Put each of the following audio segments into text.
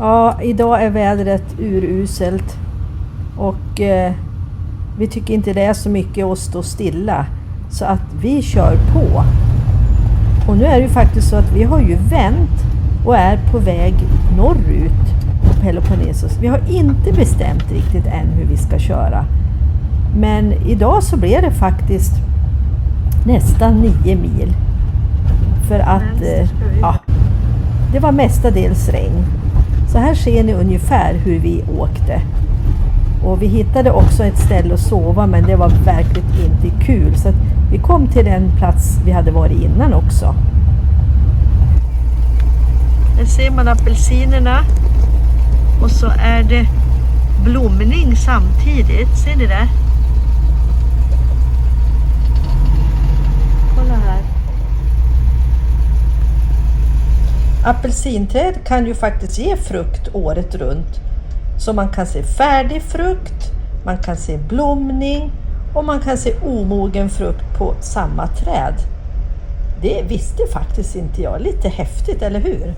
Ja, idag är vädret uruselt och vi tycker inte det är så mycket att stå stilla. Så att vi kör på. Och nu är det ju faktiskt så att vi har ju vänt och är på väg norrut på Peloponnesos. Vi har inte bestämt riktigt än hur vi ska köra. Men idag så blev det faktiskt nästan 9 mil. För att det var mestadels regn. Så här ser ni ungefär hur vi åkte. Och vi hittade också ett ställe att sova, men det var verkligen inte kul. Så att vi kom till den plats vi hade varit innan också. Här ser man apelsinerna. Och så är det blomning samtidigt. Ser ni det? Kolla här. Apelsinträd kan ju faktiskt ge frukt året runt. Så man kan se färdig frukt, man kan se blomning och man kan se omogen frukt på samma träd. Det visste faktiskt inte jag. Lite häftigt, eller hur?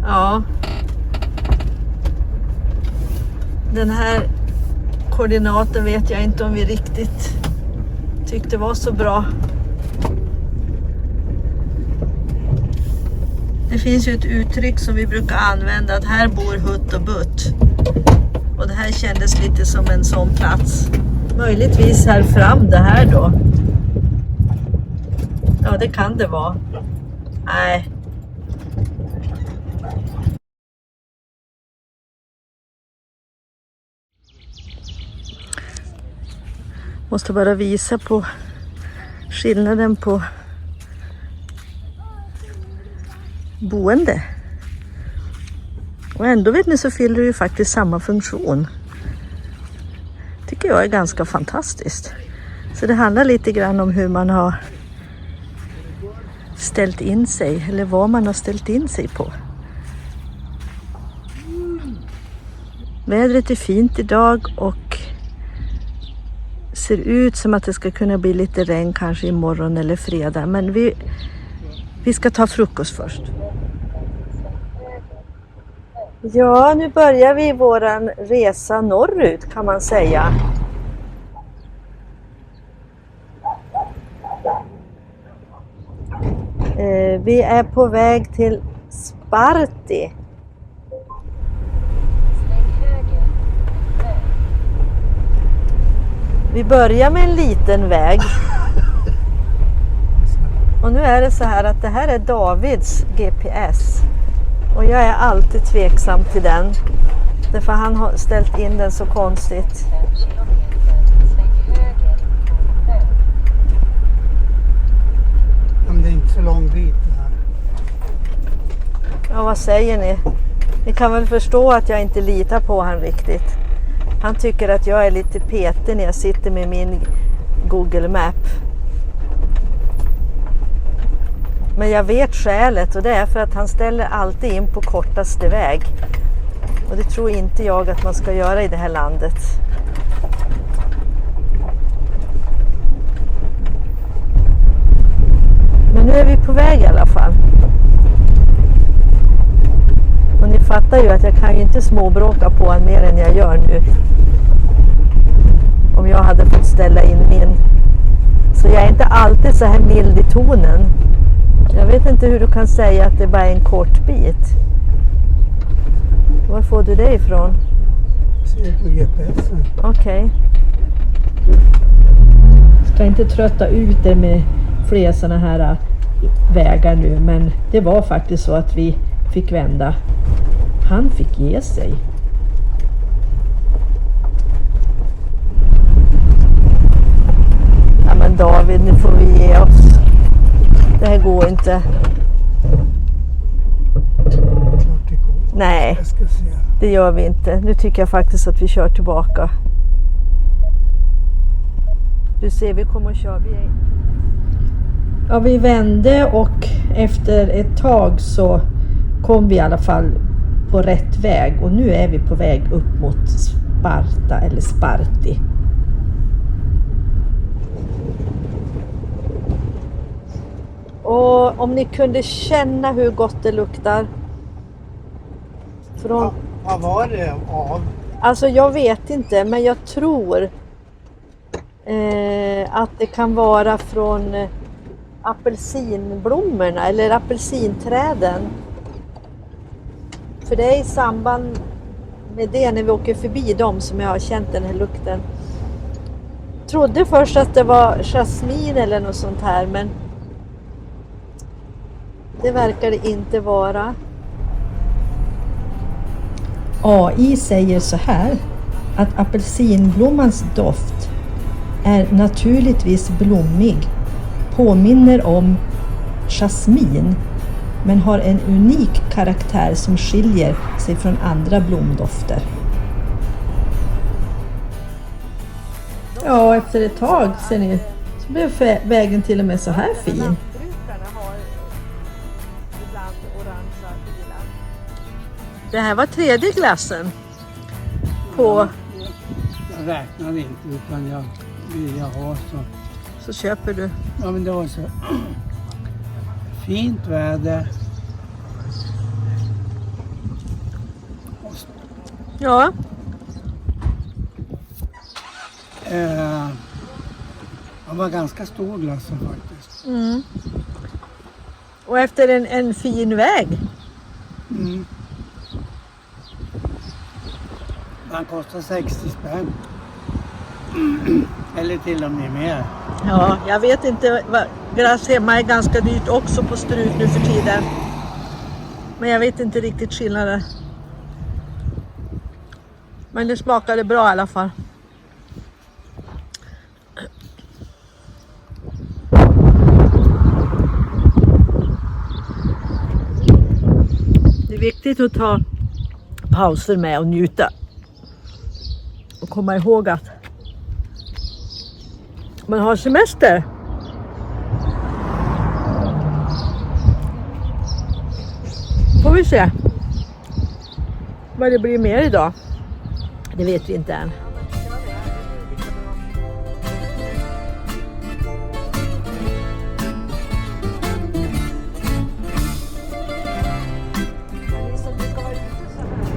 Ja. Den här koordinaten vet jag inte om vi riktigt tyckte var så bra. Det finns ju ett uttryck som vi brukar använda, att här bor Hutt och Butt. Och det här kändes lite som en sån plats. Möjligtvis här fram det här då. Ja, det kan det vara. Nej. Måste bara visa på skillnaden på boende. Och ändå vet ni så fyller det ju faktiskt samma funktion. Tycker jag är ganska fantastiskt. Så det handlar lite grann om hur man har ställt in sig, eller vad man har ställt in sig på. Vädret är fint idag och ser ut som att det ska kunna bli lite regn kanske imorgon eller fredag. Men vi ska ta frukost först. Ja, nu börjar vi våran resa norrut kan man säga. Vi är på väg till Sparti. Vi börjar med en liten väg. Och nu är det så här att det här är Davids GPS. Och jag är alltid tveksam till den. Därför han har ställt in den så konstigt. Men det är inte så lång bit här. Ja, vad säger ni? Ni kan väl förstå att jag inte litar på han riktigt. Han tycker att jag är lite petig när jag sitter med min Google Map. Men jag vet skälet, och det är för att han ställer alltid in på kortaste väg. Och det tror inte jag att man ska göra i det här landet. Men nu är vi på väg i alla fall. Och ni fattar ju att jag kan ju inte småbråka på honom mer än jag gör nu. Om jag hade fått ställa in min. Så jag är inte alltid så här mild i tonen. Jag vet inte hur du kan säga att det bara är en kort bit. Var får du det ifrån? Jag ser på GPSen. Okej. Ska inte trötta ut det med fler sådana här vägar nu. Men det var faktiskt så att vi fick vända. Han fick ge sig. Ja men David, nu får vi ge oss. Det här går inte. Klart det går. Nej, Jag ska se. det gör vi inte. Nu tycker jag faktiskt att vi kör tillbaka. Du ser, vi kommer att köra. Ja, vi vände och efter ett tag så kom vi i alla fall på rätt väg och nu är vi på väg upp mot Sparta eller Sparti. Och om ni kunde känna hur gott det luktar. Från... Vad var det av? Alltså jag vet inte, men jag tror att det kan vara från apelsinblommorna eller apelsinträden. För det är i samband med det när vi åker förbi dem som jag har känt den här lukten. Trodde först att det var jasmin eller något sånt här, men det verkar det inte vara. AI säger så här att apelsinblommans doft är naturligtvis blommig, påminner om jasmin, men har en unik karaktär som skiljer sig från andra blomdofter. Ja, efter ett tag ser ni, så blev vägen till och med så här fin. Lantbrukarna har ibland orangea bilar. Det här var tredje glassen på... Jag räknade inte utan jag ville ha Så köper du. Ja, men det var så fint väder. Ja. Det var ganska stor glassen faktiskt. Mm. Och efter en fin väg. Mm. Den kostar 60 spänn. Eller till och med mer. Ja, jag vet inte. Glass hemma är ganska dyrt också på Strut nu för tiden. Men jag vet inte riktigt skillnaden. Men det smakade bra i alla fall. Det är viktigt att ta pauser med och njuta. Och komma ihåg att man har semester. Får vi se vad det blir mer idag. Det vet vi inte än.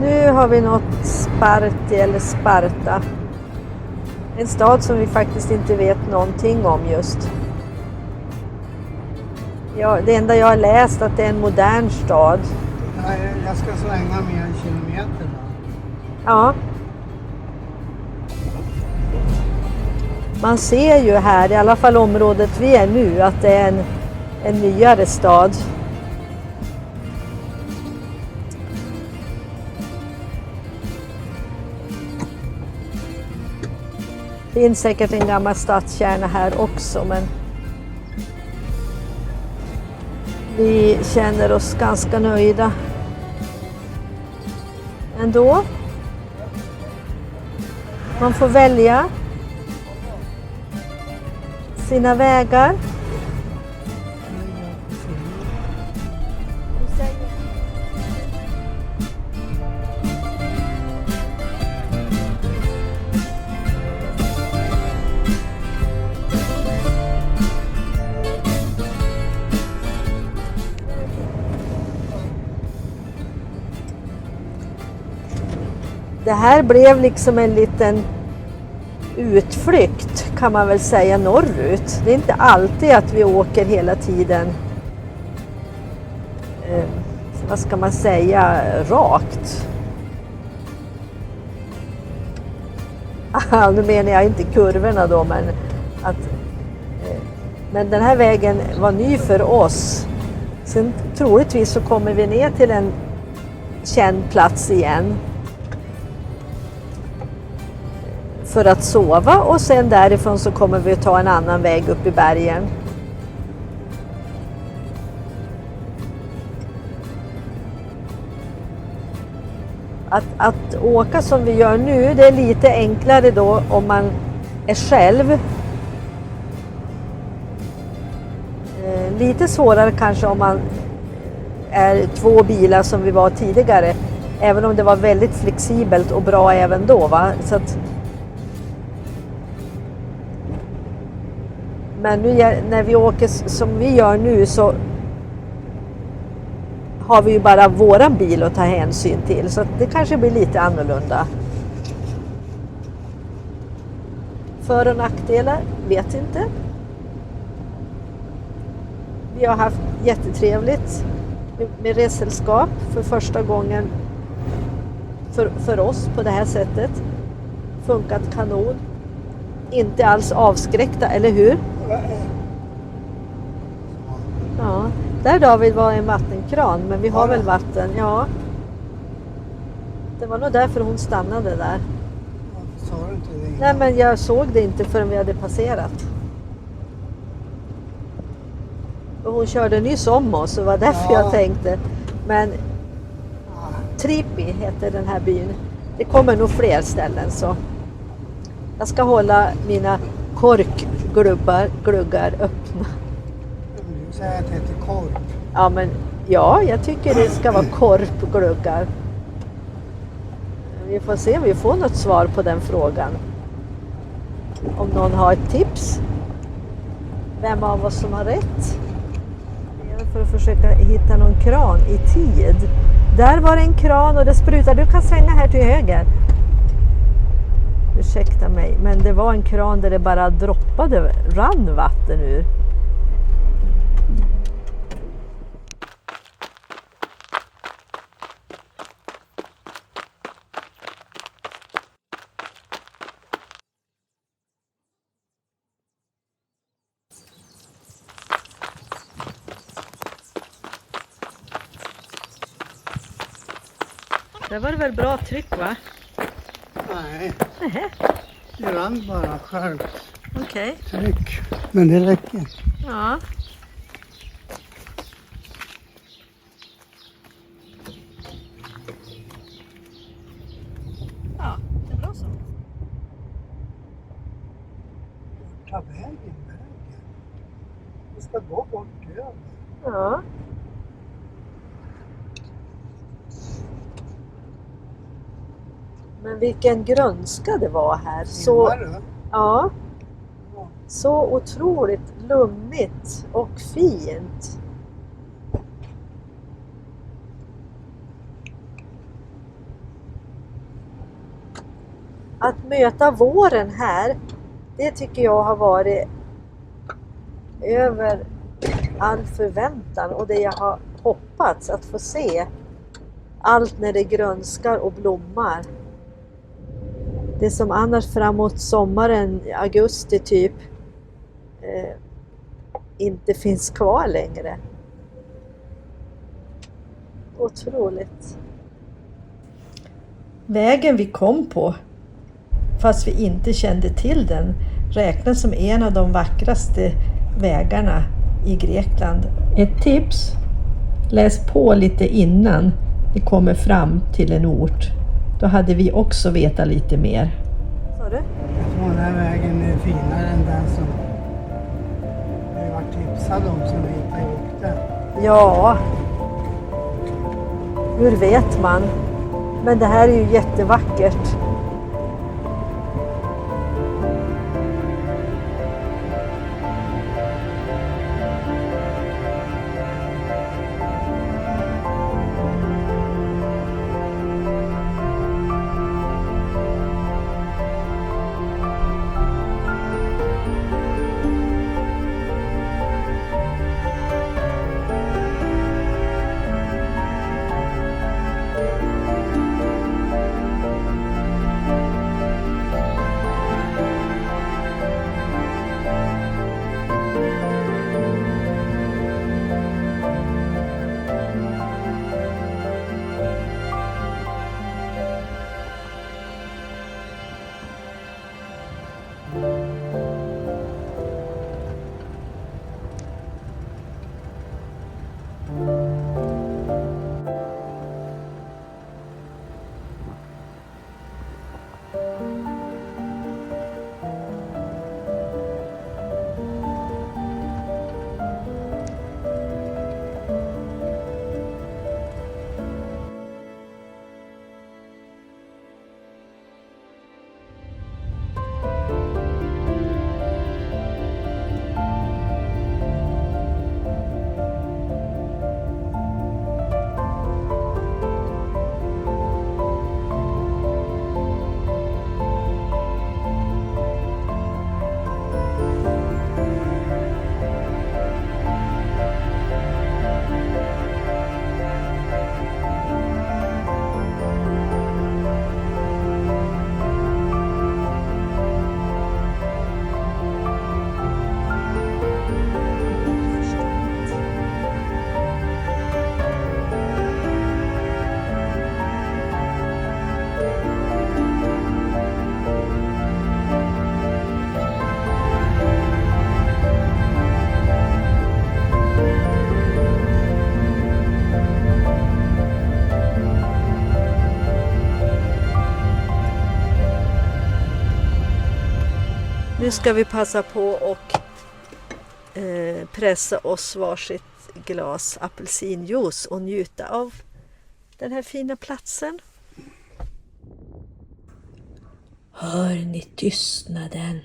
Nu har vi nått Sparti eller Sparta. En stad som vi faktiskt inte vet någonting om just. Ja, det enda jag har läst att det är en modern stad. Jag ska svänga med 1 kilometer då. Ja. Man ser ju här, i alla fall området vi är nu, att det är en nyare stad. Det finns säkert en gammal stadskärna här också, men vi känner oss ganska nöjda ändå. Man får välja sina vägar. Det här blev liksom en liten utflykt kan man väl säga norrut. Det är inte alltid att vi åker hela tiden, vad ska man säga, rakt. Nu menar jag inte kurvorna då, men den här vägen var ny för oss. Sen troligtvis så kommer vi ner till en känd plats igen för att sova, och sen därifrån så kommer vi att ta en annan väg upp i bergen. Att åka som vi gör nu, det är lite enklare då om man är själv. Lite svårare kanske om man är 2 bilar som vi var tidigare. Även om det var väldigt flexibelt och bra även då. Va? Så att, men nu när vi åker som vi gör nu så har vi ju bara våran bil att ta hänsyn till. Så att det kanske blir lite annorlunda. För- och nackdelar, vet inte. Vi har haft jättetrevligt med ressällskap för första gången för oss på det här sättet. Funkat kanon. Inte alls avskräckta, eller hur? Ja, där David var en vattenkran, men vi har väl vatten, ja. Det var nog därför hon stannade där. Sa du inte det innan? Nej, men jag såg det inte förrän vi hade passerat. Och hon körde nyss om oss, så det var därför jag tänkte. Men Tripi heter den här byn. Det kommer nog fler ställen, så jag ska hålla mina korkgluggar öppna. Du säger att det heter korp. Ja, men ja, jag tycker det ska vara korpgluggar. Vi får se om vi får något svar på den frågan. Om någon har ett tips. Vem av oss som har rätt. För att försöka hitta någon kran i tid. Där var det en kran och det sprutar. Du kan svänga här till höger. Ursäkta mig, men det var en kran där det bara rann vatten ur. Det var väl bra tryck, va? Nej, det rann bara själv. Okej. Tryck. Men det räcker. Ja. Ja, det är bra så. Ta vägen. Vi ska gå bort över. Ja. Men vilken grönska det var här. Så, Filmar du? ja, så otroligt lummigt och fint. Att möta våren här, det tycker jag har varit över all förväntan och det jag har hoppats att få se. Allt när det grönskar och blommar. Det som annars framåt sommaren, augusti typ, inte finns kvar längre. Otroligt. Vägen vi kom på, fast vi inte kände till den, räknas som en av de vackraste vägarna i Grekland. Ett tips: läs på lite innan vi kommer fram till en ort. Då hade vi också vetat lite mer. Sa du? Jag tror den här vägen är finare än den som vi var tipsade om som vi inte åkte. Ja, hur vet man? Men det här är ju jättevackert. Nu ska vi passa på och pressa oss varsitt glas apelsinjuice och njuta av den här fina platsen. Hör ni tystnaden?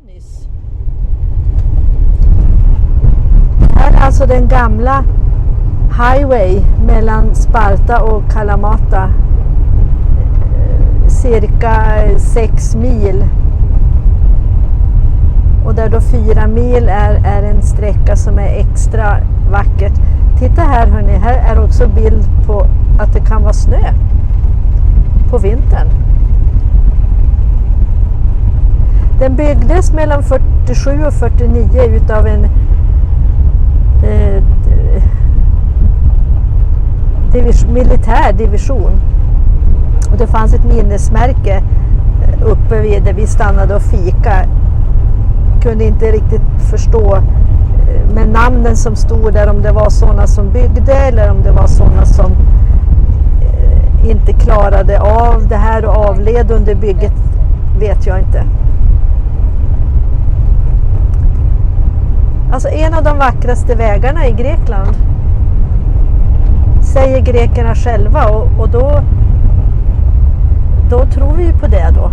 Nyss. Här är alltså den gamla highway mellan Sparta och Kalamata, cirka 6 mil, och där då 4 mil är en sträcka som är extra vackert. Titta här hörni, här är också bild på att det kan vara snö på vintern. Den byggdes mellan 47 och 49 utav en militär division. Och det fanns ett minnesmärke uppe vid där vi stannade och fika. Kunde inte riktigt förstå med namnen som stod där, om det var sådana som byggde eller om det var sådana som inte klarade av det här och avled under bygget, vet jag inte. Alltså en av de vackraste vägarna i Grekland, säger grekerna själva, och då tror vi på det då.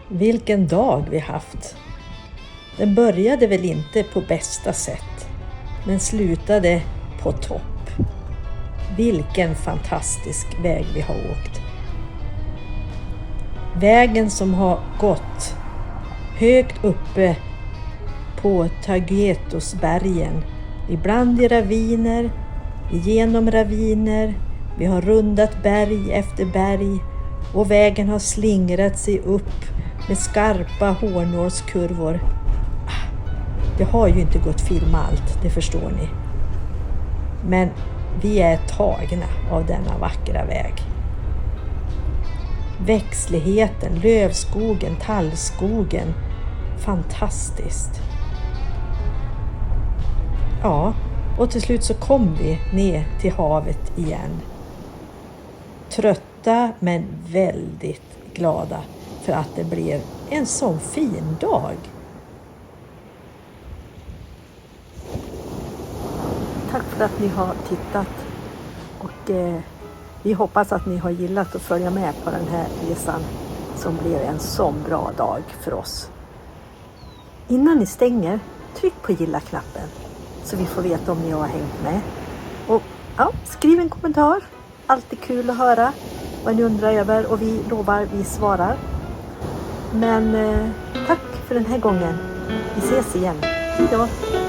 Vilken dag vi haft. Den började väl inte på bästa sätt, men slutade på topp. Vilken fantastisk väg vi har åkt. Vägen som har gått högt uppe på Taghetosbergen, ibland i raviner, genom raviner. Vi har rundat berg efter berg och vägen har slingrat sig upp med skarpa hårnålskurvor. Det har ju inte gått att filma allt, det förstår ni. Men vi är tagna av denna vackra väg. Växtligheten, lövskogen, tallskogen. Fantastiskt. Ja, och till slut så kom vi ner till havet igen. Trötta men väldigt glada för att det blev en sån fin dag. Tack för att ni har tittat, och vi hoppas att ni har gillat att följa med på den här resan som blev en sån bra dag för oss. Innan ni stänger, tryck på gilla-knappen så vi får veta om ni har hängt med. Och ja, skriv en kommentar. Alltid kul att höra vad ni undrar över, och vi lovar, vi svarar. Men tack för den här gången. Vi ses igen. Hej då!